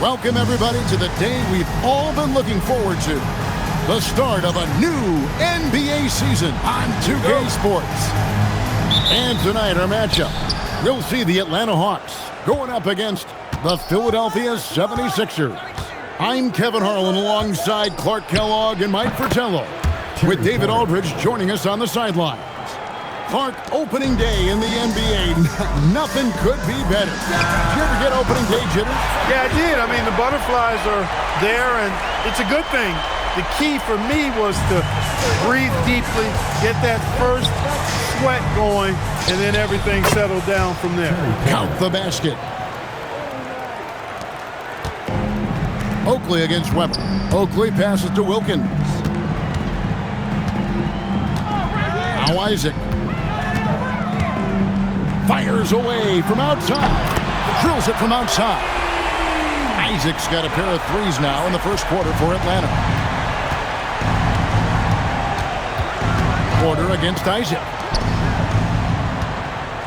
Welcome, everybody, to the day we've all been looking forward to. The start of a new NBA season on 2K Sports. And tonight, our matchup, we'll see the Atlanta Hawks going up against the Philadelphia 76ers. I'm Kevin Harlan alongside Clark Kellogg and Mike Fratello, with David Aldridge joining us on the sidelines. Clark, opening day in the NBA, nothing could be better. Did you ever get opening day jitters? Yeah, I did. I mean, the butterflies are there, and it's a good thing. The key for me was to breathe deeply, get that first sweat going, and then everything settled down from there. Count the basket. Oakley against Weber. Oakley passes to Wilkins. Now Isaac. Fires away from outside. Drills it from outside. Isaac's got a pair of threes now in the first quarter for Atlanta. Porter against Isaac.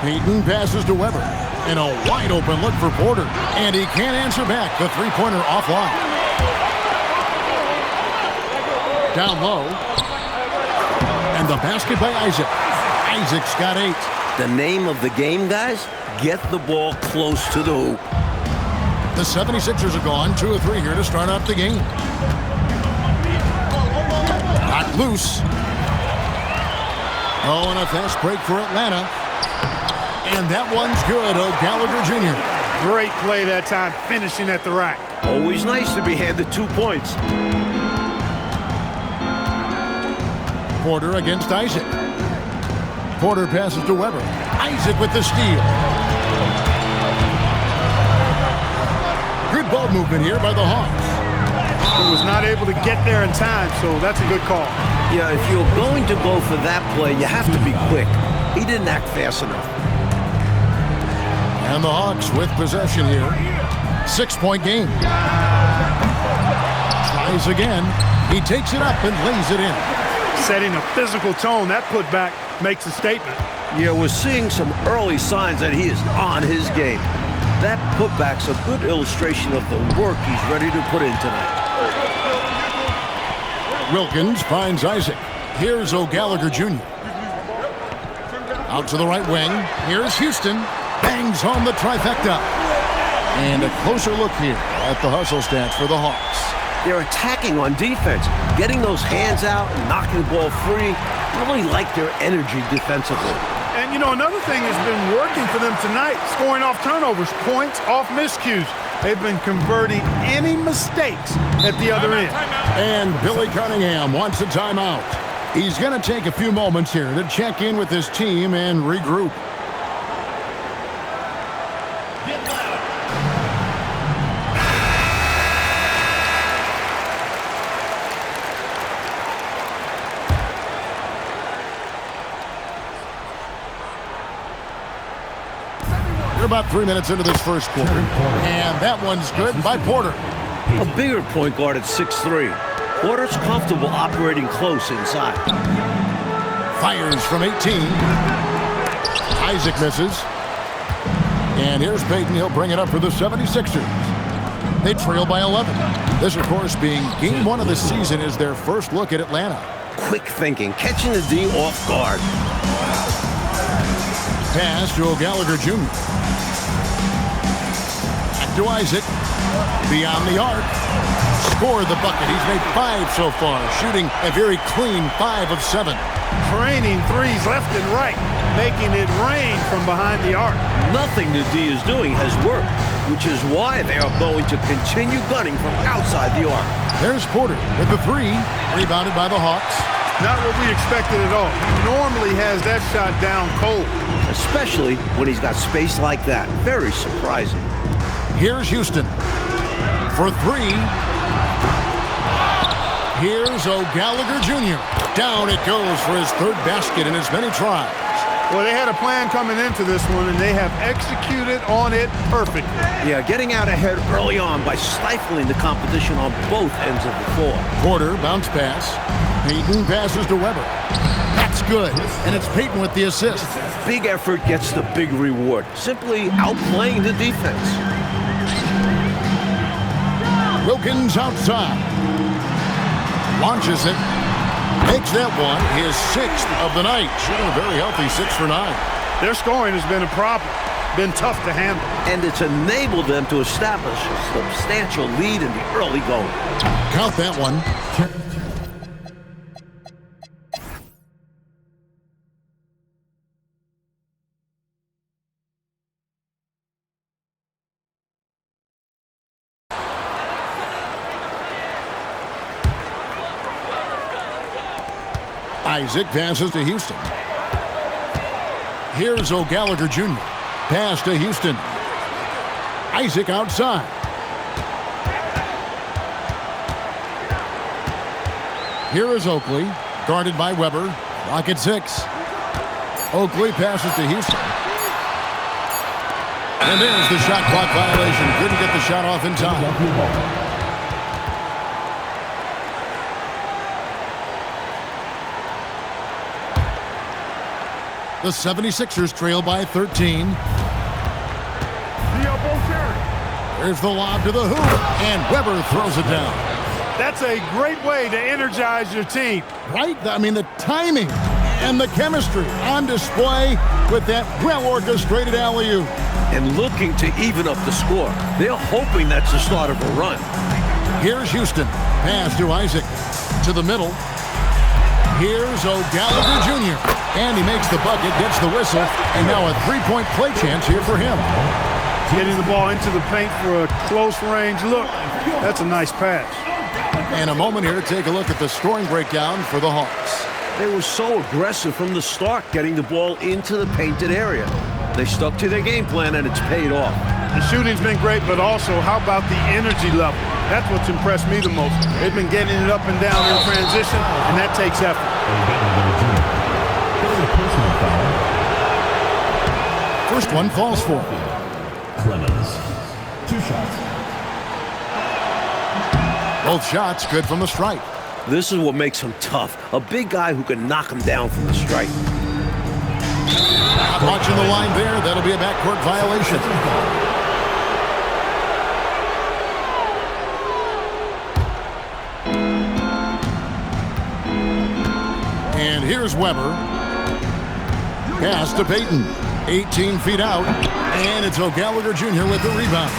Payton passes to Weber. And a wide open look for Porter. And he can't answer back. The three-pointer offline. Down low. And the basket by Isaac. Isaac's got 8. The name of the game, guys, get the ball close to the hoop. The 76ers are gone 2 of 3 here to start out the game. Knocked loose. Oh, and a fast break for Atlanta. And that one's good. Gallagher Jr. Great play that time, finishing at the rack. Always nice to be handed 2 points. Porter against Isaac. Porter passes to Weber. Isaac with the steal. Good ball movement here by the Hawks. He was not able to get there in time, so that's a good call. Yeah, if you're going to go for that play, you have to be quick. He didn't act fast enough. And the Hawks with possession here. 6-point game. Tries again. He takes it up and lays it in. Setting a physical tone, that putback makes a statement. Yeah, we're seeing some early signs that he is on his game. That putback's a good illustration of the work he's ready to put in tonight. Wilkins finds Isaac. Here's Gallagher Jr. Out to the right wing. Here's Houston. Bangs home the trifecta. And a closer look here at the hustle stats for the Hawks. They're attacking on defense, getting those hands out and knocking the ball free. I really like their energy defensively. And, you know, another thing has been working for them tonight, scoring off turnovers, points off miscues. They've been converting any mistakes at the other end. And Billy Cunningham wants a timeout. He's going to take a few moments here to check in with his team and regroup. About 3 minutes into this first quarter. And that one's good by Porter. A bigger point guard at 6'3". Porter's comfortable operating close inside. Fires from 18. Isaac misses. And here's Payton. He'll bring it up for the 76ers. They trail by 11. This, of course, being game 1 of the season, is their first look at Atlanta. Quick thinking, catching the D off guard. Pass to Gallagher Jr. To Isaac, beyond the arc, scored the bucket. He's made 5 so far, shooting a very clean 5 of 7. Training threes left and right, making it rain from behind the arc. Nothing the D is doing has worked, which is why they are going to continue gunning from outside the arc. There's Porter with the 3, rebounded by the Hawks. Not what we expected at all. He normally has that shot down cold. Especially when he's got space like that. Very surprising. Here's Houston for 3. Here's Gallagher Jr. Down it goes for his 3rd basket in as many tries. Well, they had a plan coming into this one, and they have executed on it perfectly. Yeah, getting out ahead early on by stifling the competition on both ends of the floor. Porter, bounce pass. Payton passes to Weber. That's good, and it's Payton with the assist. Big effort gets the big reward. Simply outplaying the defense. Wilkins outside. Launches it. Makes that one his 6th of the night. Shooting a very healthy 6 for 9. Their scoring has been a problem. Been tough to handle. And it's enabled them to establish a substantial lead in the early going. Count that one. Isaac passes to Houston. Here's O'Gallagher Jr. Pass to Houston. Isaac outside. Here is Oakley, guarded by Weber. Clock at 6. Oakley passes to Houston. And there's the shot clock violation. Couldn't get the shot off in time. The 76ers trail by 13. There's the lob to the hoop, and Weber throws it down. That's a great way to energize your team. Right? I mean, the timing and the chemistry on display with that well-orchestrated alley-oop. And looking to even up the score. They're hoping that's the start of a run. Here's Houston. Pass to Isaac. To the middle. Here's O'Gallagher Jr. And he makes the bucket, gets the whistle, and now a three-point play chance here for him. Getting the ball into the paint for a close range look. That's a nice pass. And a moment here to take a look at the scoring breakdown for the Hawks. They were so aggressive from the start, getting the ball into the painted area. They stuck to their game plan, and it's paid off. The shooting's been great, but also, how about the energy level? That's what's impressed me the most. They've been getting it up and down in transition, and that takes effort. First one falls for Clemens. 2 shots. both shots good from the stripe. This is what makes him tough. A big guy who can knock him down from the stripe. Not watching the line there. That'll be a backcourt violation. And here's Weber. Pass to Payton. 18 feet out. And it's O'Gallagher Jr. with the rebound.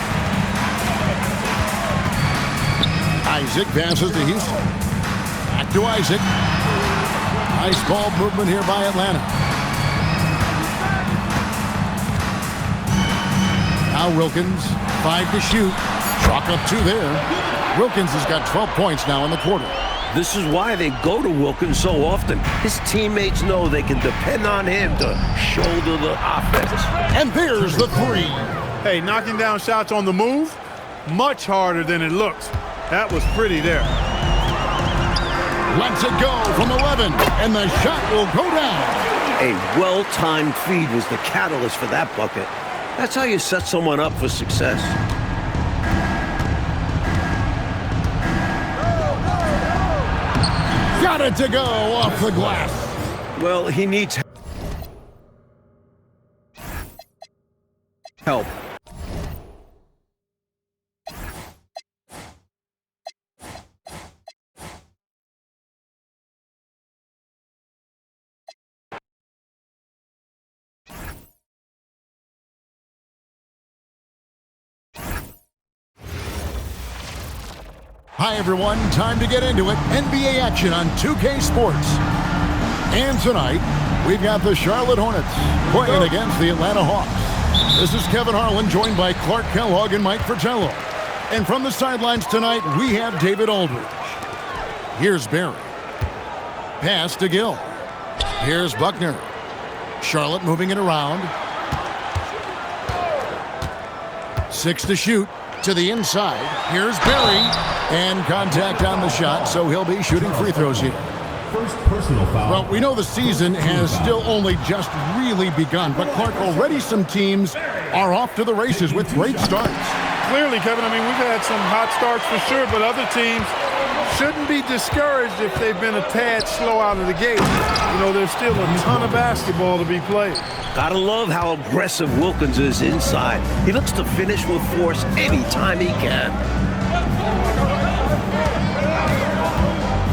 Isaac passes to Houston. Back to Isaac. Nice ball movement here by Atlanta. Now Wilkins, 5 to shoot. Chalk up 2 there. Wilkins has got 12 points now in the quarter. This is why they go to Wilkins so often. His teammates know they can depend on him to shoulder the offense. And there's the 3. Hey, knocking down shots on the move, much harder than it looks. That was pretty there. Lets it go from 11, and the shot will go down. A well-timed feed was the catalyst for that bucket. That's how you set someone up for success. Got it to go off the glass. Well, he needs help. Hi, everyone. Time to get into it. NBA action on 2K Sports. And tonight, we've got the Charlotte Hornets playing against the Atlanta Hawks. This is Kevin Harlan, joined by Clark Kellogg and Mike Fratello. And from the sidelines tonight, we have David Aldridge. Here's Barry. Pass to Gill. Here's Buckner. Charlotte moving it around. 6 to shoot. To the inside. Here's Barry. And contact on the shot, so he'll be shooting free throws here. First personal foul. Well, we know the season has still only just really begun, but Clark, already some teams are off to the races with great starts. Clearly, Kevin, I mean, we've had some hot starts for sure, but other teams shouldn't be discouraged if they've been a tad slow out of the gate. You know, there's still a ton of basketball to be played. Gotta love how aggressive Wilkins is inside. He looks to finish with force anytime he can.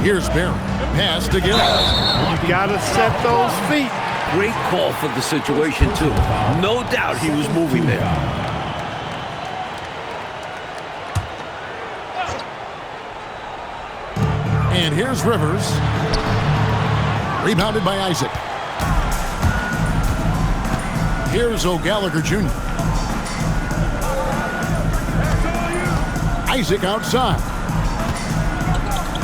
Here's Barry. Pass to Gill. You got to set those feet. Great call for the situation, too. No doubt he was moving there. And here's Rivers. Rebounded by Isaac. Here's O'Gallagher Jr. Isaac outside.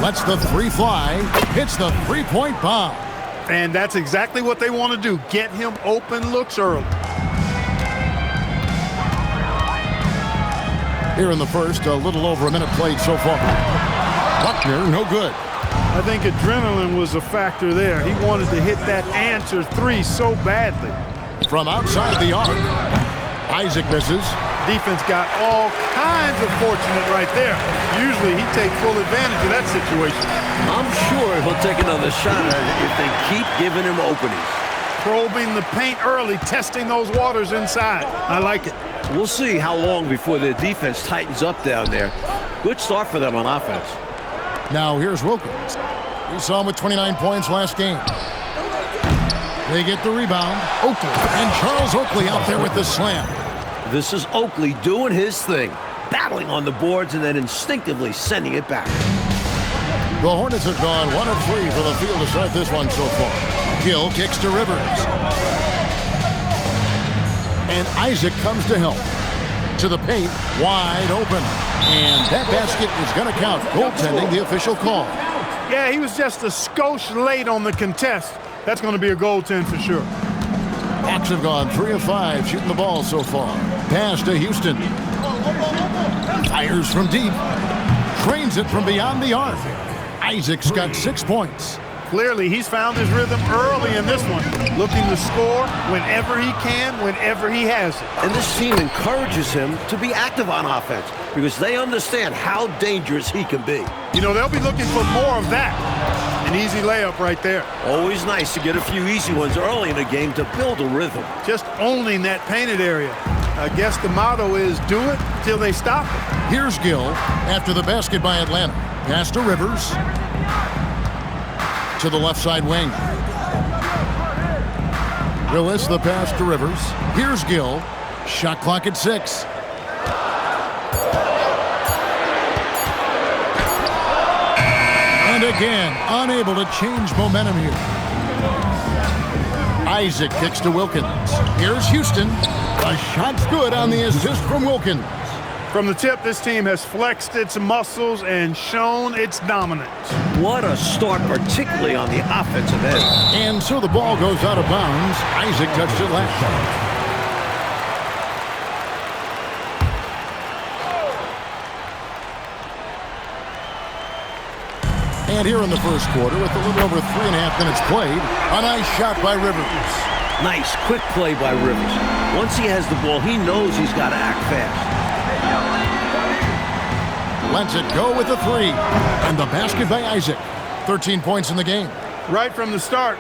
Lets the three fly. Hits the three-point bomb. And that's exactly what they want to do. Get him open looks early. Here in the first, a little over a minute played so far. Buckner, no good. I think adrenaline was a factor there. He wanted to hit that answer three so badly. From outside the arc, Isaac misses. Defense got all kinds of fortunate right there. Usually he takes full advantage of that situation. I'm sure he'll take another shot at it if they keep giving him openings. Probing the paint early, testing those waters inside. I like it. We'll see how long before their defense tightens up down there. Good start for them on offense. Now here's Wilkins. We saw him with 29 points last game. They get the rebound. Oakley. And Charles Oakley out there with the slam. This is Oakley doing his thing, battling on the boards and then instinctively sending it back. The Hornets have gone 1 of 3 for the field to start this one so far. Gill kicks to Rivers. And Isaac comes to help. To the paint, wide open. And that basket is going to count. Goaltending, the official call. Yeah, he was just a skosh late on the contest. That's going to be a goaltend for sure. Hawks have gone 3 of 5 shooting the ball so far. Pass to Houston. Fires from deep. Trains it from beyond the arc. Isaac's got 6 points. Clearly, he's found his rhythm early in this one. Looking to score whenever he can, whenever he has it. And this team encourages him to be active on offense because they understand how dangerous he can be. You know, they'll be looking for more of that. An easy layup right there. Always nice to get a few easy ones early in a game to build a rhythm. Just owning that painted area. I guess the motto is do it till they stop it. Here's Gill after the basket by Atlanta. Pass to Rivers. To the left side wing. Willis, the pass to Rivers. Here's Gill. Shot clock at 6. And again, unable to change momentum here. Isaac kicks to Wilkins. Here's Houston. A shot's good on the assist from Wilkins. From the tip, this team has flexed its muscles and shown its dominance. What a start, particularly on the offensive end. And so the ball goes out of bounds. Isaac touched it last. And here in the first quarter, with a little over 3.5 minutes played, a nice shot by Rivers. Nice, quick play by Rivers. Once he has the ball, he knows he's got to act fast. Lets it go with a 3. And the basket by Isaac. 13 points in the game. Right from the start,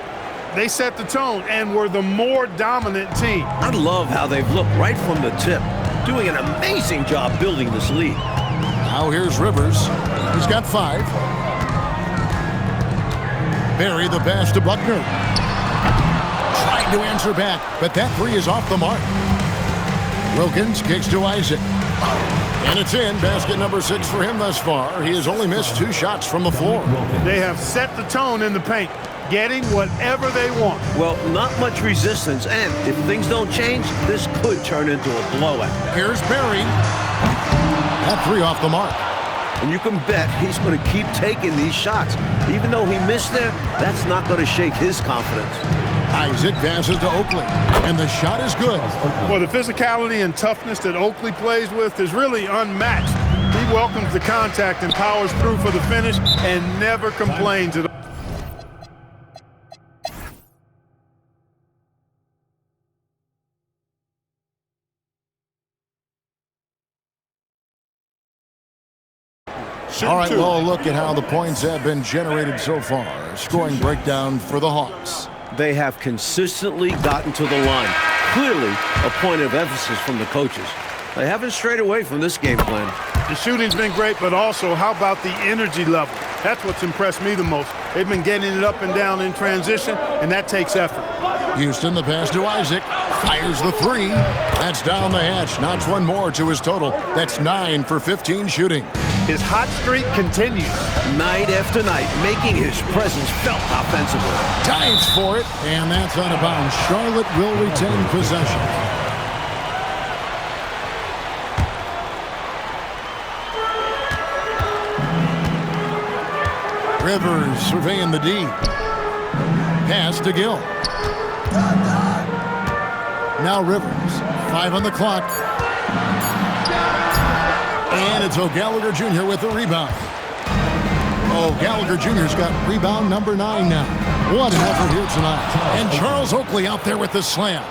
they set the tone and were the more dominant team. I love how they've looked right from the tip, doing an amazing job building this lead. Now here's Rivers. He's got 5. Barry the pass to Buckner. Trying to answer back, but that 3 is off the mark. Wilkins kicks to Isaac. And it's in. Basket number 6 for him thus far. He has only missed 2 shots from the floor. They have set the tone in the paint, getting whatever they want. Well, not much resistance, and if things don't change, this could turn into a blowout. Here's Barry. That 3 off the mark. And you can bet he's going to keep taking these shots. Even though he missed there, that's not going to shake his confidence. Isaac passes to Oakley, and the shot is good. Well, the physicality and toughness that Oakley plays with is really unmatched. He welcomes the contact and powers through for the finish and never complains at all. All right, well, look at how the points have been generated so far. Scoring breakdown for the Hawks. They have consistently gotten to the line. Clearly a point of emphasis from the coaches. They haven't strayed away from this game plan. The shooting's been great, but also how about the energy level? That's what's impressed me the most. They've been getting it up and down in transition, and that takes effort. Houston, the pass to Isaac. Fires the three. That's down the hatch. Knocks one more to his total. That's 9 for 15 shooting. His hot streak continues. Night after night, making his presence felt offensively. Dives for it, and that's out of bounds. Charlotte will retain possession. Rivers surveying the D. Pass to Gill. Now Rivers. 5 on the clock. And it's O'Gallagher Jr. with the rebound. O'Gallagher Jr.'s got rebound number 9 now. What an effort here tonight. And Charles Oakley out there with the slam.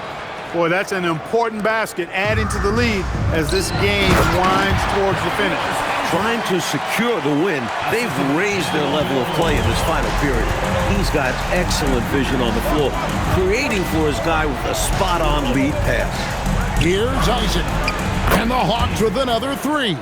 Boy, that's an important basket, adding to the lead as this game winds towards the finish. Trying to secure the win, they've raised their level of play in this final period. He's got excellent vision on the floor, creating for his guy with a spot-on lead pass. Here's Isaac. And the Hawks with another 3.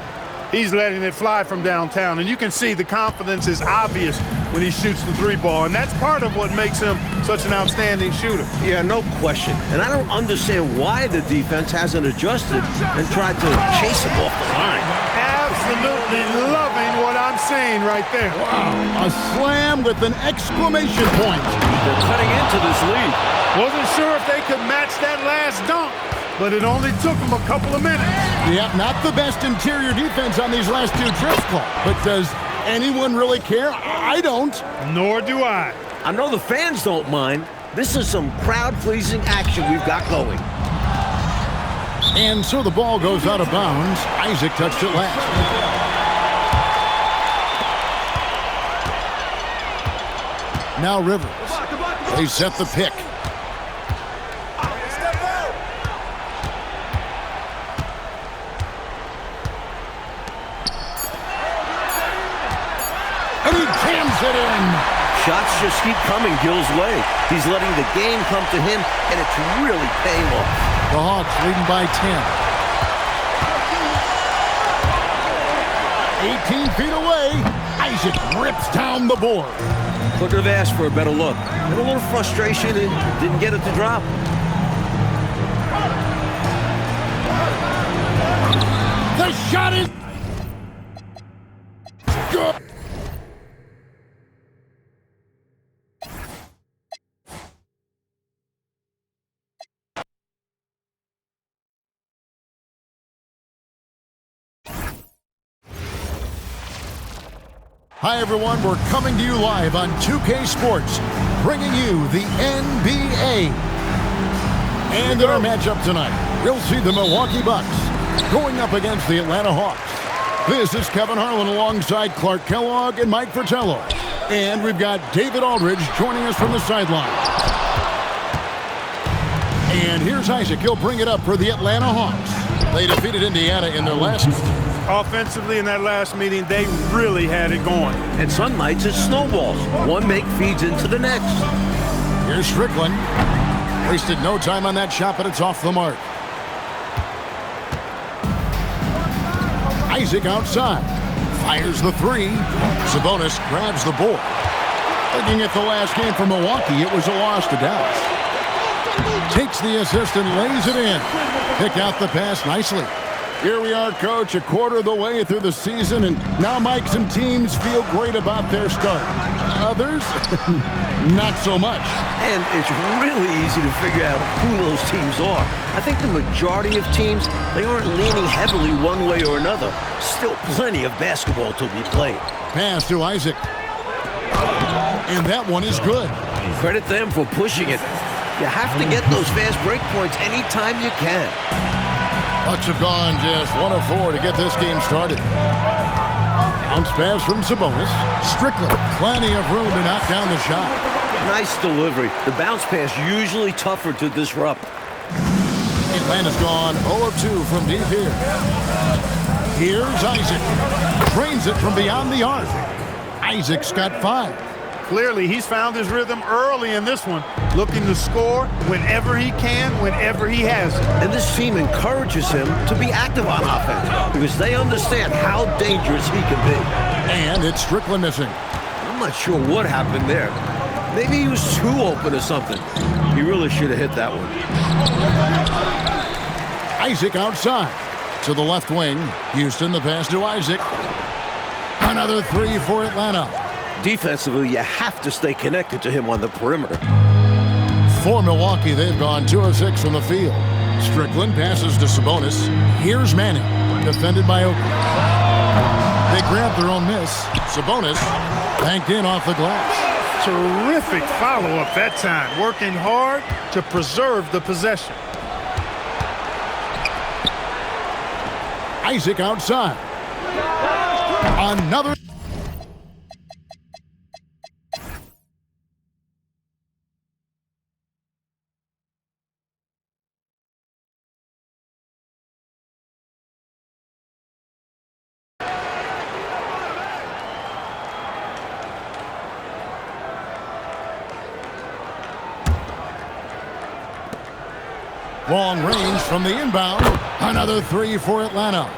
He's letting it fly from downtown, and you can see the confidence is obvious when he shoots the 3-ball, and that's part of what makes him such an outstanding shooter. Yeah, no question. And I don't understand why the defense hasn't adjusted and tried to chase him off the line. Absolutely loving what I'm seeing right there. Wow, a slam with an exclamation point. They're cutting into this lead. Wasn't sure if they could match that last dunk, but it only took them a couple of minutes. Yeah, not the best interior defense on these last 2 trips, Clark. But does anyone really care? I don't. Nor do I. I know the fans don't mind. This is some crowd-pleasing action we've got going. And so the ball goes out of bounds. Isaac touched it last. Now Rivers. They set the pick. And he jams it in. Shots just keep coming Gill's way. He's letting the game come to him, and it's really paying off. The Hawks leading by 10. 18 feet away. Isaac rips down the board. Couldn't have asked for a better look. And a little frustration and didn't get it to drop. The shot is good. Hi, everyone. We're coming to you live on 2K Sports, bringing you the NBA. And in our matchup tonight, you'll see the Milwaukee Bucks going up against the Atlanta Hawks. This is Kevin Harlan alongside Clark Kellogg and Mike Fratello. And we've got David Aldridge joining us from the sideline. And here's Isaac. He'll bring it up for the Atlanta Hawks. They defeated Indiana in their last... Offensively in that last meeting, they really had it going. And some nights it snowballs. One make feeds into the next. Here's Strickland. Wasted no time on that shot, but it's off the mark. Isaac outside. Fires the 3. Sabonis grabs the board. Looking at the last game for Milwaukee, it was a loss to Dallas. Takes the assist and lays it in. Pick out the pass nicely. Here we are, Coach, a quarter of the way through the season, and now Mike, some teams feel great about their start. Others, not so much. And it's really easy to figure out who those teams are. I think the majority of teams, they aren't leaning heavily one way or another. Still plenty of basketball to be played. Pass to Isaac. And that one is good. Credit them for pushing it. You have to get those fast break points anytime you can. Bucks have gone just 1 of 4 to get this game started. Bounce pass from Sabonis. Strickland, plenty of room to knock down the shot. Nice delivery. The bounce pass usually tougher to disrupt. Atlanta's gone 0 of 2 from deep here. Here's Isaac. Drains it from beyond the arc. Isaac's got 5. Clearly, he's found his rhythm early in this one. looking to score whenever he can, whenever he has it. And this team encourages him to be active on offense because they understand how dangerous he can be. And it's Strickland missing. I'm not sure what happened there. Maybe he was too open or something. He really should have hit that one. Isaac outside to the left wing. Houston, the pass to Isaac. Another three for Atlanta. Defensively, you have to stay connected to him on the perimeter. For Milwaukee, they've gone 2 of 6 from the field. Strickland passes to Sabonis. Here's Manning, defended by Oakley. They grab their own miss. Sabonis banked in off the glass. Terrific follow-up that time, working hard to preserve the possession. Isaac outside. Another. Long range from the inbound. Another three for Atlanta.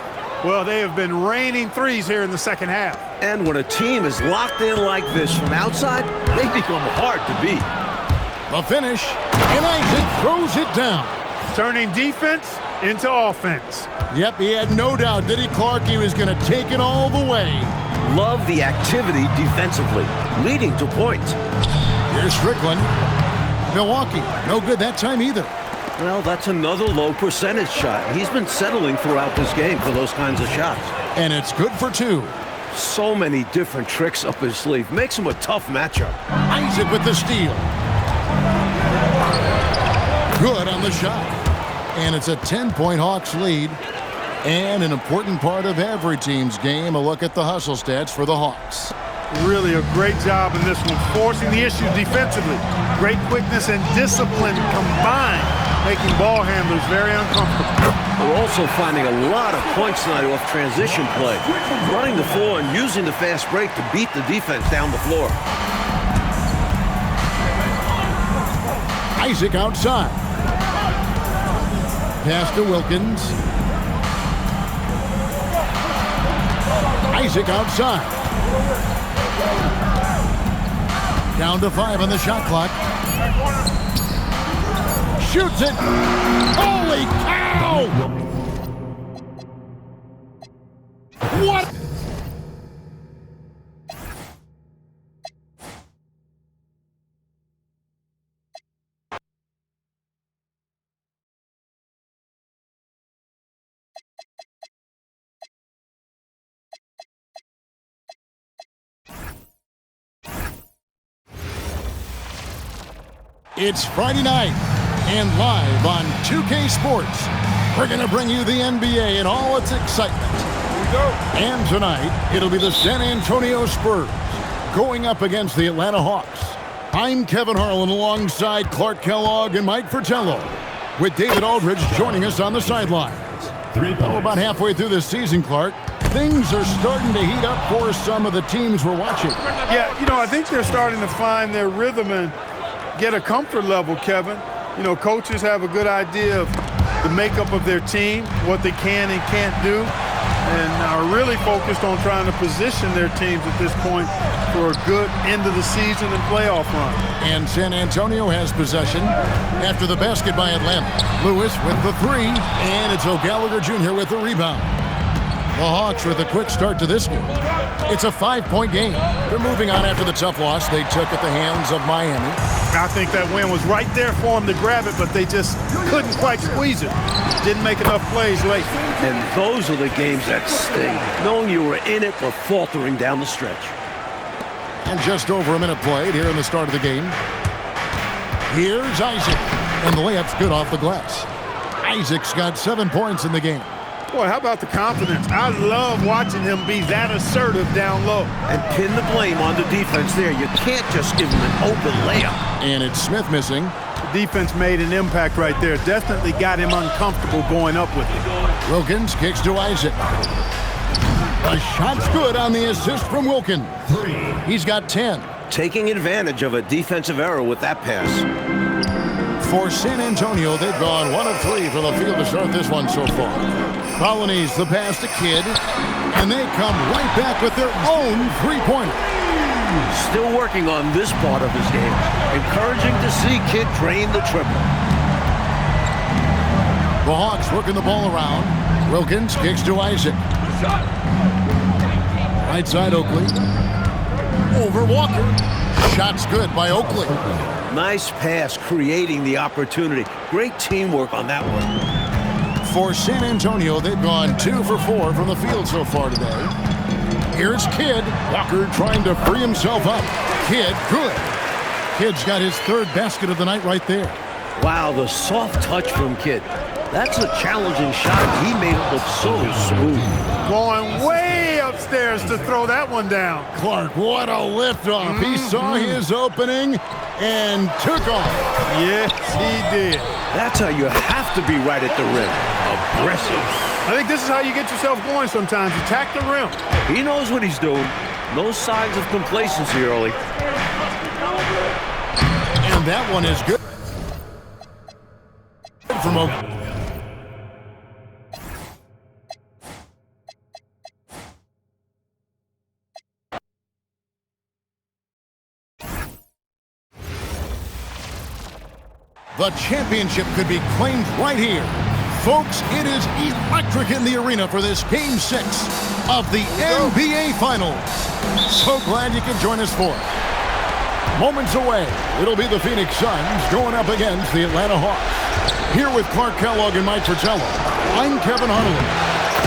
Well, they have been raining threes here in the second half. And when a team is locked in like this from outside, they become hard to beat. The finish, and Isaac throws it down. Turning defense into offense. Yep, he had no doubt, did he, Clark? He was going to take it all the way. Love the activity defensively, leading to points. Here's Strickland. Milwaukee, no good that time either. Well, that's another low percentage shot. He's been settling throughout this game for those kinds of shots. And it's good for 2. So many different tricks up his sleeve. Makes him a tough matchup. Isaac with the steal. Good on the shot. And it's a 10-point Hawks lead. And an important part of every team's game, a look at the hustle stats for the Hawks. Really a great job in this one, forcing the issue defensively. Great quickness and discipline combined, making ball handlers very uncomfortable. We're also finding a lot of points tonight off transition play. Running the floor and using the fast break to beat the defense down the floor. Isaac outside. Pass to Wilkins. Isaac outside. Down to 5 on the shot clock. Shoots it. Holy cow! What? It's Friday night, and live on 2K Sports, we're going to bring you the NBA and all its excitement. Here we go. And tonight, it'll be the San Antonio Spurs going up against the Atlanta Hawks. I'm Kevin Harlan alongside Clark Kellogg and Mike Fratello, with David Aldridge joining us on the sidelines. Well, about halfway through this season, Clark, things are starting to heat up for some of the teams we're watching. Yeah, I think they're starting to find their rhythm and get a comfort level, Kevin. Coaches have a good idea of the makeup of their team, what they can and can't do, and are really focused on trying to position their teams at this point for a good end of the season and playoff run. And San Antonio has possession after the basket by Atlanta. Lewis with the 3, and it's O'Gallagher Jr. with the rebound. The Hawks with a quick start to this game. It's a 5-point game. They're moving on after the tough loss they took at the hands of Miami. I think that win was right there for them to grab it, but they just couldn't quite squeeze it. Didn't make enough plays late. And those are the games that sting, knowing you were in it but faltering down the stretch. And just over a minute played here in the start of the game. Here's Isaac, and the layup's good off the glass. Isaac's got 7 points in the game. Boy, how about the confidence? I love watching him be that assertive down low. And pin the blame on the defense there. You can't just give him an open layup. And it's Smith missing. The defense made an impact right there. Definitely got him uncomfortable going up with it. Wilkins kicks to Isaac. The shot's good on the assist from Wilkins. He's got 10. taking advantage of a defensive error with that pass. For San Antonio, they've gone 1 of 3 from the field to start this one so far. Colonies the pass to Kidd, and they come right back with their own three-pointer. Still working on this part of his game. Encouraging to see Kidd drain the triple. The Hawks working the ball around. Wilkins kicks to Isaac. Right side Oakley. Over Walker. Shot's good by Oakley. Nice pass, creating the opportunity. Great teamwork on that one. For San Antonio, they've gone 2 for 4 from the field so far today. Here's Kidd. Walker trying to free himself up. Kidd, good. Kidd's got his 3rd basket of the night right there. Wow, the soft touch from Kidd. That's a challenging shot. He made it look so smooth. Going way upstairs to throw that one down. Clark, what a liftoff. He saw his opening and took off. Yes, he did. That's how you have to be right at the rim. Aggressive. I think this is how you get yourself going sometimes. Attack the rim. He knows what he's doing. No signs of complacency early. And that one is good. From Oakley. The championship could be claimed right here. Folks, it is electric in the arena for this Game 6 of the NBA Finals. So glad you could join us for it. Moments away, it'll be the Phoenix Suns going up against the Atlanta Hawks. Here with Clark Kellogg and Mike Fratello, I'm Kevin Harlan.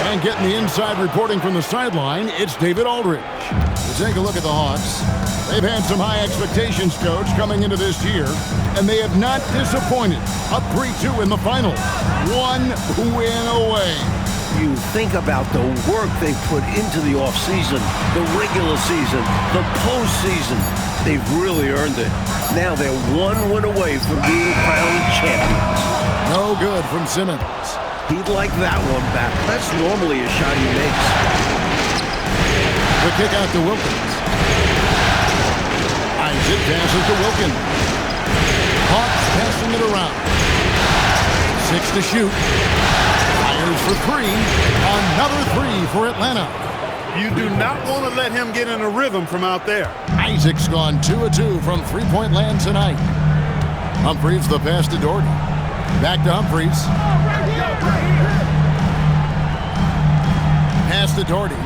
And getting the inside reporting from the sideline, it's David Aldridge. To take a look at the Hawks, they've had some high expectations, Coach, coming into this year, and they have not disappointed. Up 3-2 in the finals. 1 win away. You think about the work they put into the offseason, the regular season, the postseason. They've really earned it. Now they're 1 win away from being crowned champions. No good from Simmons. He'd like that one back. That's normally a shot he makes. The kick out to Wilkins. Isaac passes to Wilkins. Hawks passing it around. 6 to shoot. Fires for 3. Another 3 for Atlanta. You do not want to let him get in a rhythm from out there. Isaac's gone 2 of 2 from three-point land tonight. Humphries the pass to Doherty. Back to Humphries. Pass to Doherty.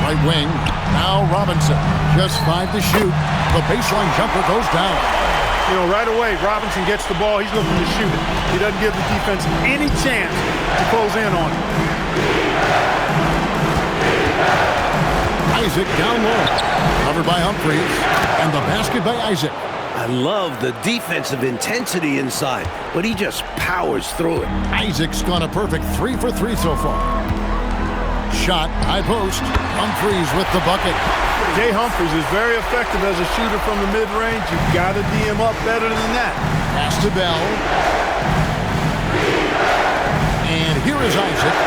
Right wing. Now Robinson. Just 5 to shoot. The baseline jumper goes down. You know, right away, Robinson gets the ball. He's looking to shoot it. He doesn't give the defense any chance to close in on it. Isaac down low. Covered by Humphries. And the basket by Isaac. I love the defensive intensity inside, but he just powers through it. Isaac's gone a perfect 3 for 3 so far. Shot, high post. Humphries with the bucket. Jay Humphries is very effective as a shooter from the mid-range. You've got to D him up better than that. Pass to Bell. And here is Isaac.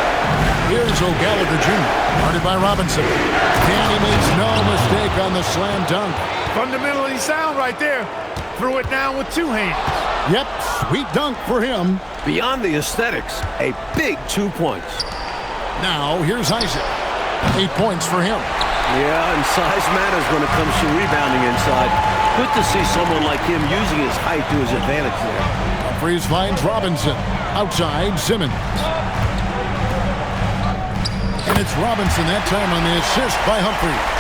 Here's O'Gallagher Jr. Guarded by Robinson. And he makes no mistake on the slam dunk. Fundamentally sound right there. Threw it down with 2 hands. Yep, sweet dunk for him. Beyond the aesthetics, a big 2 points. Now, here's Isaac. 8 points for him. Yeah, and size matters when it comes to rebounding inside. Good to see someone like him using his height to his advantage there. Humphries finds Robinson. Outside, Simmons. And it's Robinson that time on the assist by Humphries.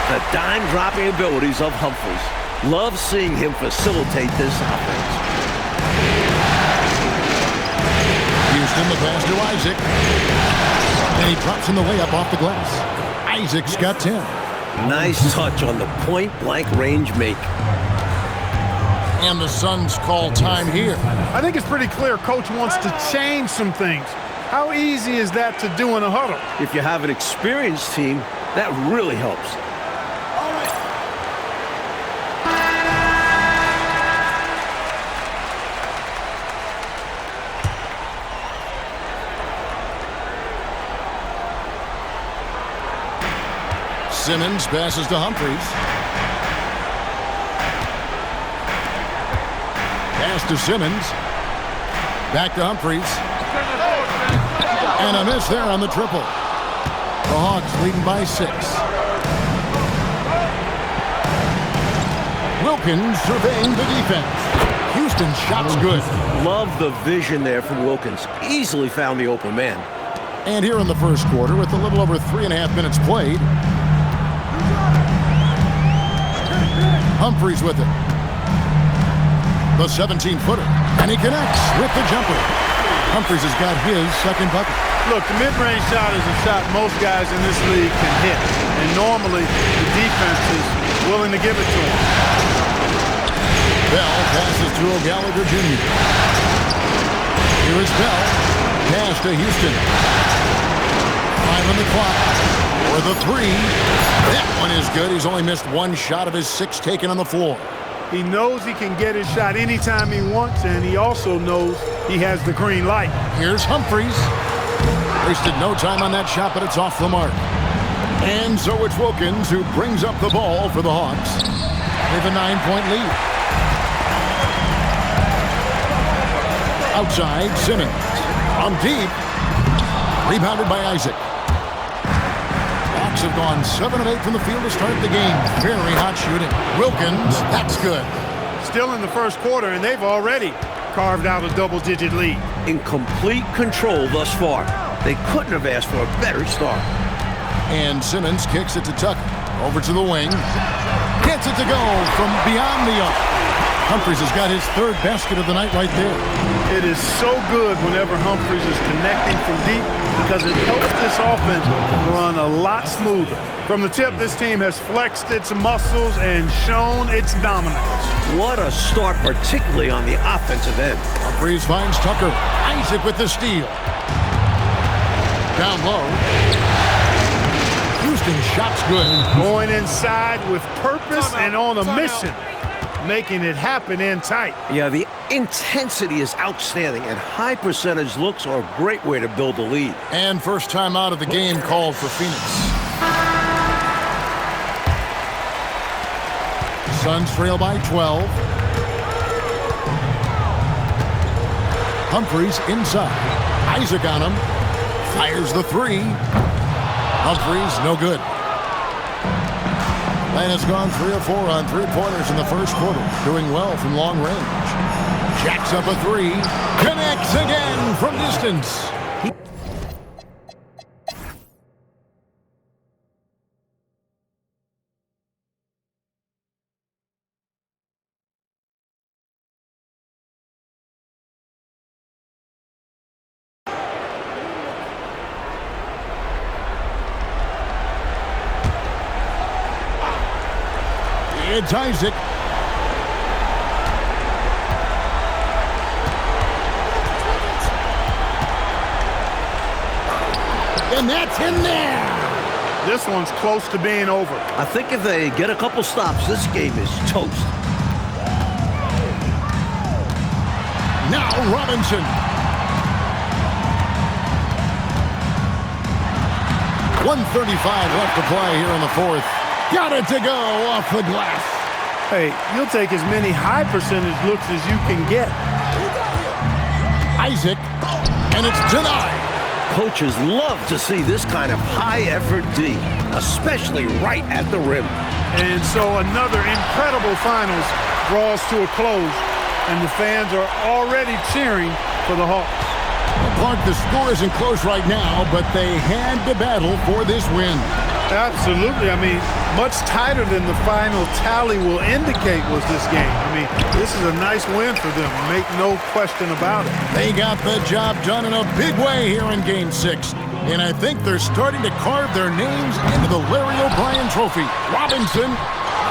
The dime-dropping abilities of Humphries. Love seeing him facilitate this offense. Houston, the pass to Isaac. And he drops in the layup off the glass. Isaac's got 10. Nice touch on the point-blank range make. And the Suns call time here. I think it's pretty clear Coach wants to change some things. How easy is that to do in a huddle? If you have an experienced team, that really helps. Simmons passes to Humphries. Pass to Simmons. Back to Humphries. And a miss there on the triple. The Hawks leading by 6. Wilkins surveying the defense. Houston's shot's good. Love the vision there from Wilkins. Easily found the open man. And here in the first quarter, with a little over 3.5 minutes played, Humphries with it. The 17-footer. And he connects with the jumper. Humphries has got his second bucket. Look, the mid-range shot is a shot most guys in this league can hit. And normally, the defense is willing to give it to him. Bell passes to O'Gallagher Jr. Here is Bell. Pass to Houston. 5 on the clock. For the 3. That one is good. He's only missed one shot of his 6 taken on the floor. He knows he can get his shot anytime he wants, and he also knows he has the green light. Here's Humphries. Wasted no time on that shot, but it's off the mark. And so it's Wilkins who brings up the ball for the Hawks. They have a 9-point lead. Outside, Simmons. From deep. Rebounded by Isaac. Hawks have gone 7 of 8 from the field to start the game. Very hot shooting. Wilkins, that's good. Still in the first quarter, and they've already carved out a double-digit lead. In complete control thus far. They couldn't have asked for a better start. And Simmons kicks it to Tucker. Over to the wing. Gets it to go from beyond the arc. Humphries has got his 3rd basket of the night right there. It is so good whenever Humphries is connecting from deep because it helps this offense run a lot smoother. From the tip, this team has flexed its muscles and shown its dominance. What a start, particularly on the offensive end. Humphries finds Tucker. Isaac with the steal. Down low. Houston shot's good. Going inside with purpose and on a mission. Making it happen in tight. Yeah, the intensity is outstanding, and high percentage looks are a great way to build a lead. And first time out of the game called for Phoenix. Suns trail by 12. Humphries inside. Isaac on him. Fires the 3. Humphries, no good. And has gone 3 of 4 on 3-pointers in the first quarter. Doing well from long range. Jacks up a 3. Connects again from distance. It's Isaac. And that's in there. This one's close to being over. I think if they get a couple stops, this game is toast. Now Robinson. .135 left to play here in the 4th. Got it to go off the glass. Hey, you'll take as many high percentage looks as you can get. Isaac, and it's denied. Coaches love to see this kind of high-effort D, especially right at the rim. And so another incredible finals draws to a close, and the fans are already cheering for the Hawks. Clark, the score isn't close right now, but they had to battle for this win. Absolutely. I mean, much tighter than the final tally will indicate was this game. I mean, this is a nice win for them. Make no question about it. They got the job done in a big way here in Game 6. And I think they're starting to carve their names into the Larry O'Brien Trophy. Robinson,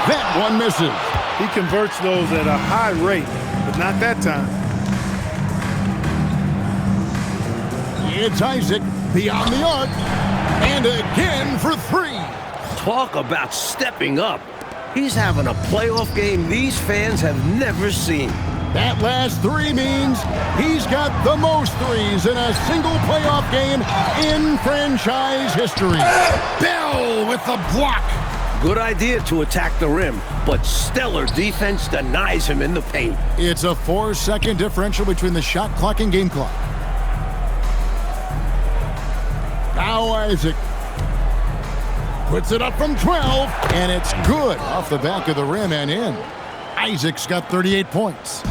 that one misses. He converts those at a high rate, but not that time. It's Isaac beyond the arc. And again for 3. Talk about stepping up. He's having a playoff game these fans have never seen. That last 3 means he's got the most threes in a single playoff game in franchise history. Bell with the block. Good idea to attack the rim, but stellar defense denies him in the paint. It's a 4-second differential between the shot clock and game clock. Now Isaac puts it up from 12, and it's good off the back of the rim and in. Isaac's got 38 points.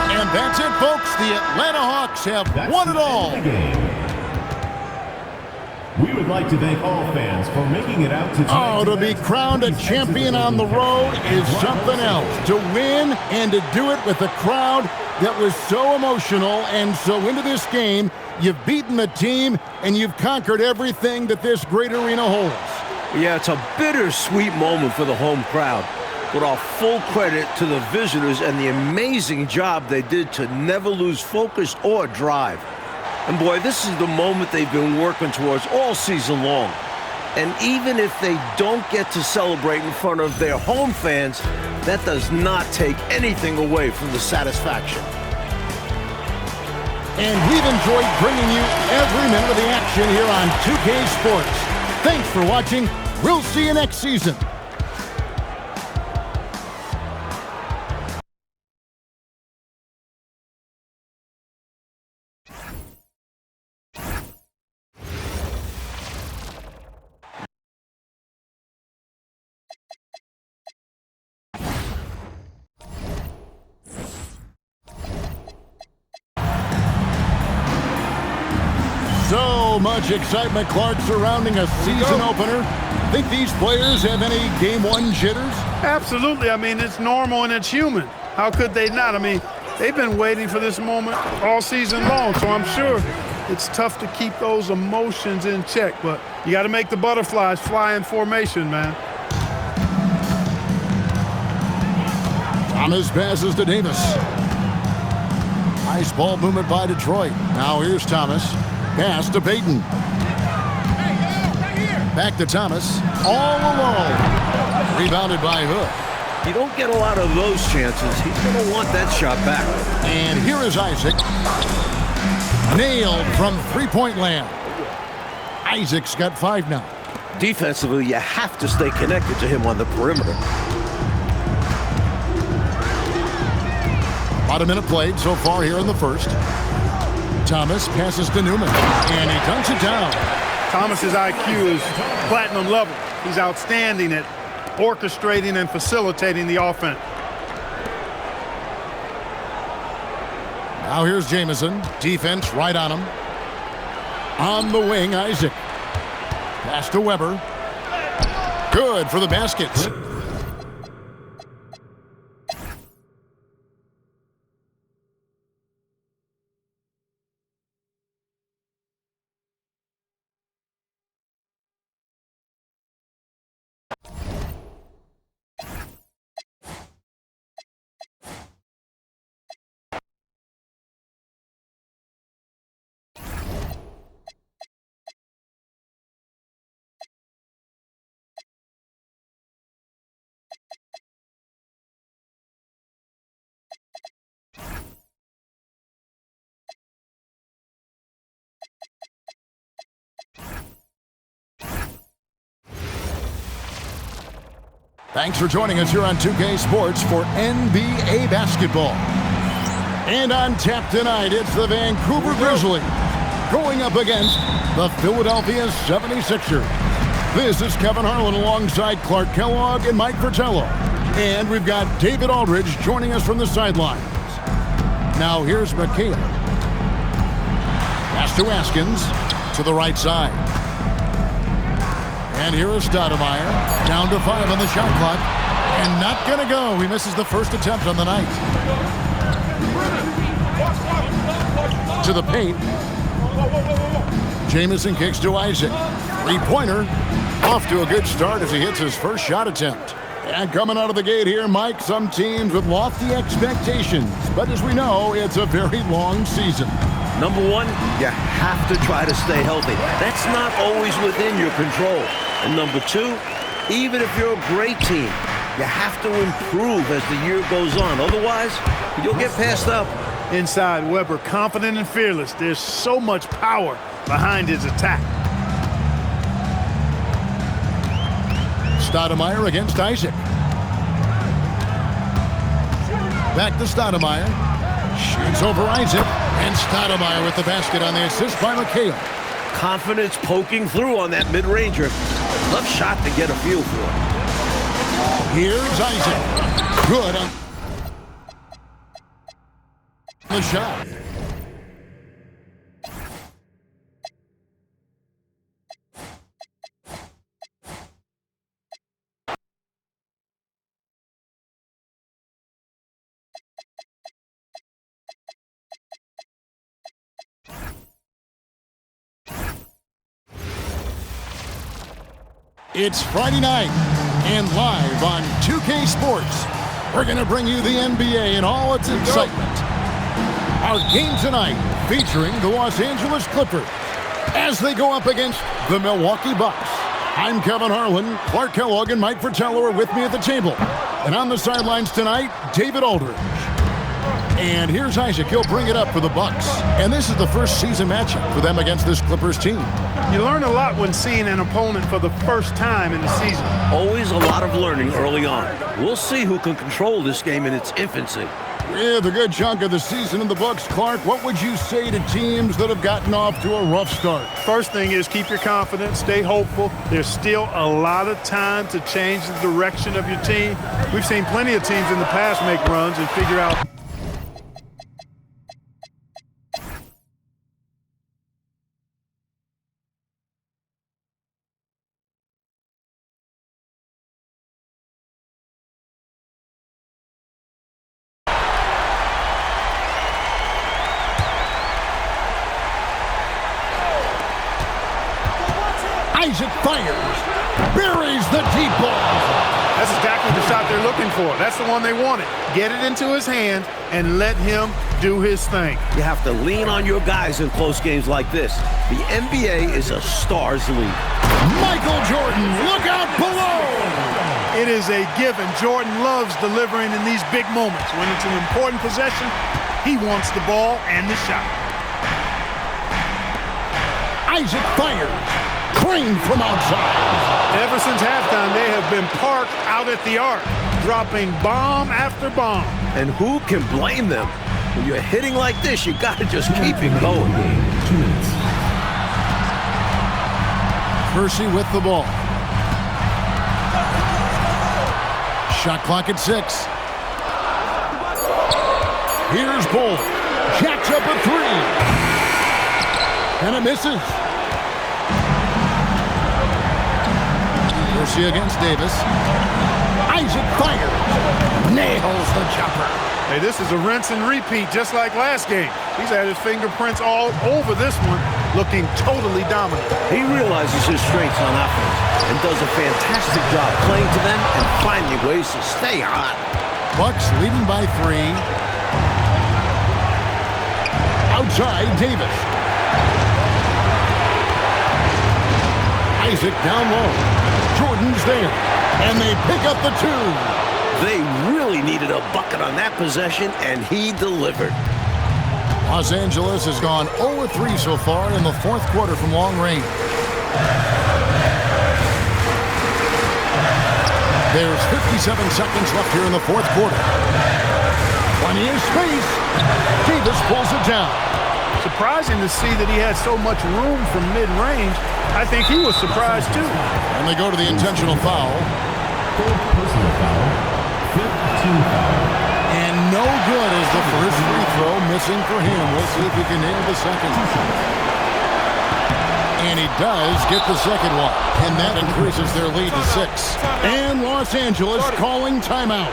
And that's it, folks. The Atlanta Hawks have won it all. We would like to thank all fans for making it out to Oh, to be crowned a champion on the road is something else. To win and to do it with a crowd that was so emotional and so into this game, you've beaten the team and you've conquered everything that this great arena holds. Yeah, it's a bittersweet moment for the home crowd. But all full credit to the visitors and the amazing job they did to never lose focus or drive. And boy, this is the moment they've been working towards all season long. And even if they don't get to celebrate in front of their home fans, that does not take anything away from the satisfaction. And we've enjoyed bringing you every minute of the action here on 2K Sports. Thanks for watching. We'll see you next season. So much excitement, Clark, surrounding a season opener. Think these players have any game one jitters? Absolutely. I mean, it's normal and it's human. How could they not? I mean, they've been waiting for this moment all season long, so I'm sure it's tough to keep those emotions in check, but you got to make the butterflies fly in formation, man. Thomas passes to Davis. Nice ball movement by Detroit. Now here's Thomas. Pass to Payton. Back to Thomas. All alone. Rebounded by Hood. You don't get a lot of those chances. He's going to want that shot back. And here is Isaac. Nailed from three-point land. Isaac's got 5 now. Defensively, you have to stay connected to him on the perimeter. About a minute played so far here in the first. Thomas passes to Newman, and he dunks it down. Thomas's IQ is platinum level. He's outstanding at orchestrating and facilitating the offense. Now here's Jamison. Defense right on him. On the wing, Isaac. Pass to Weber. Good for the baskets. Thanks for joining us here on 2K Sports for NBA basketball. And on tap tonight, it's the Vancouver Grizzlies going up against the Philadelphia 76ers. This is Kevin Harlan alongside Clark Kellogg and Mike Fratello. And we've got David Aldridge joining us from the sidelines. Now here's McHale. Pass to Askins to the right side. And here is Stoudemire, down to 5 on the shot clock, and not going to go. He misses the first attempt on the night. To the paint. Jamison kicks to Isaac. Three-pointer. Off to a good start as he hits his first shot attempt. And coming out of the gate here, Mike, some teams with lofty expectations. But as we know, it's a very long season. Number one, you have to try to stay healthy. That's not always within your control. And number two, even if you're a great team, you have to improve as the year goes on. Otherwise, you'll get passed up. inside Weber, confident and fearless. There's so much power behind his attack. Stoudemire against Isaac. Back to Stoudemire. Shoots over Isaac. And Stoudemire with the basket on the assist by McHale. Confidence poking through on that mid-ranger. Tough shot to get a feel for. Here's Isaac. Good on the shot. It's Friday night, and live on 2K Sports, we're going to bring you the NBA in all its excitement. Our game tonight featuring the Los Angeles Clippers as they go up against the Milwaukee Bucks. I'm Kevin Harlan. Clark Kellogg and Mike Fratello are with me at the table. And on the sidelines tonight, David Aldridge. And here's Isaac. He'll bring it up for the Bucks. And this is the first season matchup for them against this Clippers team. You learn a lot when seeing an opponent for the first time in the season. Always a lot of learning early on. We'll see who can control this game in its infancy. With a good chunk of the season in the books, Clark, what would you say to teams that have gotten off to a rough start? First thing is keep your confidence, stay hopeful. There's still a lot of time to change the direction of your team. We've seen plenty of teams in the past make runs and figure out. Isaac fires, buries the deep ball. That's exactly the shot they're looking for. That's the one they wanted. Get it into his hand and let him do his thing. You have to lean on your guys in close games like this. The NBA is a stars league. Michael Jordan, look out below. It is a given. Jordan loves delivering in these big moments. When it's an important possession, he wants the ball and the shot. Isaac fires. Crane from outside. Ever since halftime, they have been parked out at the arc, dropping bomb after bomb. And who can blame them? When you're hitting like this, you got to just keep it going. 2 minutes. Percy with the ball. Shot clock at 6. Here's Bull. Jacks up a 3. And it misses. Percy against Davis. Isaac fires. Nails the jumper. Hey, this is a rinse and repeat, just like last game. He's had his fingerprints all over this one, looking totally dominant. He realizes his strengths on offense and does a fantastic job playing to them and finding ways to stay hot. Bucks leading by 3. Outside, Davis. Isaac down low. Jordan's there, and they pick up the 2. They really needed a bucket on that possession, and he delivered. Los Angeles has gone 0-3 so far in the 4th quarter from long range. There's 57 seconds left here in the 4th quarter. Plenty of space. Davis pulls it down. Surprising to see that he had so much room from mid-range. I think he was surprised, too. And they go to the intentional foul. Third personal foul. Fifth team foul. And no good as the first free throw missing for him. We'll see if he can nail the second. And he does get the second one. And that increases their lead to 6. And Los Angeles calling timeout.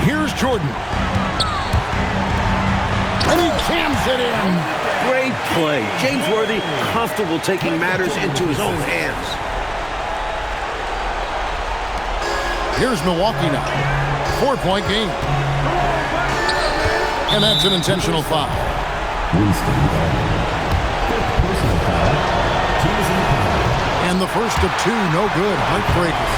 Here's Jordan. And he jams it in. Great play. James Worthy comfortable taking matters into his own hands. Here's Milwaukee now. 4-point game. And that's an intentional foul. And the first of two, no good. Heartbreaker.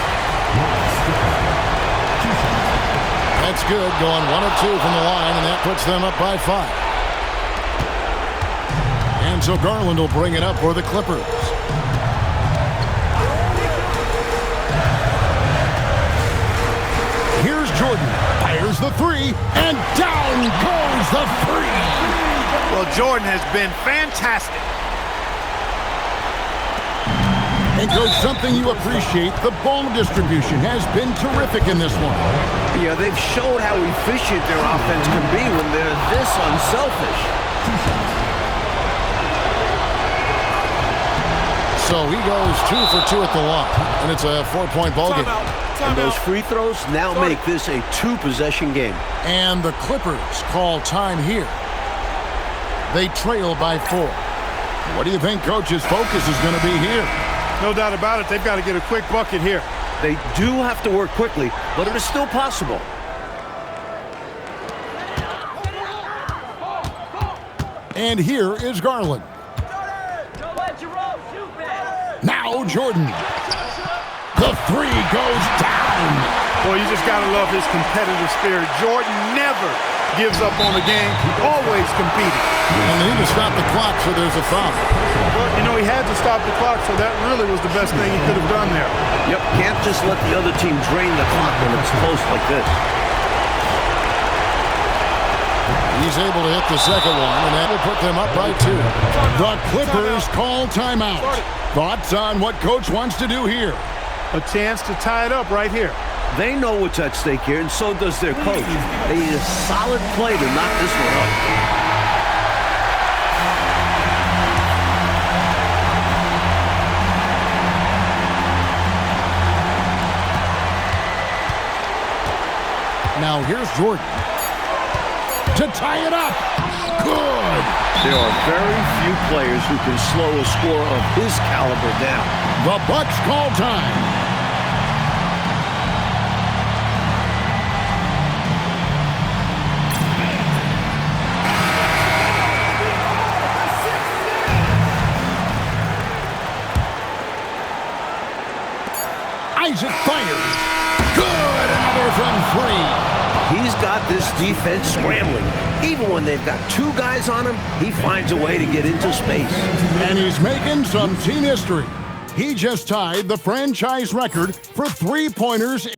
That's good, going 1 of 2 from the line, and that puts them up by 5. And so Garland will bring it up for the Clippers. Here's Jordan, fires the 3, and down goes the 3. Well, Jordan has been fantastic. And Coach, something you appreciate, the ball distribution has been terrific in this one. Yeah, they've showed how efficient their offense can be when they're this unselfish. So he goes 2 for 2 at the line, and it's a 4-point ball game. And those free throws now make this a 2-possession game. And the Clippers call time here. They trail by 4. What do you think Coach's focus is going to be here? No doubt about it. They've got to get a quick bucket here. They do have to work quickly, but it is still possible. And here is Garland. Now Jordan. The 3 goes down. Boy, you just got to love his competitive spirit. Jordan never gives up on the game, always competing. And they need to stop the clock, so there's a foul. Well, you know, he had to stop the clock, so that really was the best thing he could have done there. Yep, can't just let the other team drain the clock when it's close like this. He's able to hit the second one, and that will put them up by 2. The Clippers call timeout. Thoughts on what Coach wants to do here? A chance to tie it up right here. They know what's at stake here, and so does their coach. They need a solid play to knock this one up. Now here's Jordan to tie it up. Good. There are very few players who can slow a score of his caliber down. The Bucks call time. Isaac fires. Good. Another from 3. He's got this defense scrambling. Even when they've got 2 guys on him, he finds a way to get into space. And he's making some team history. He just tied the franchise record for 3-pointers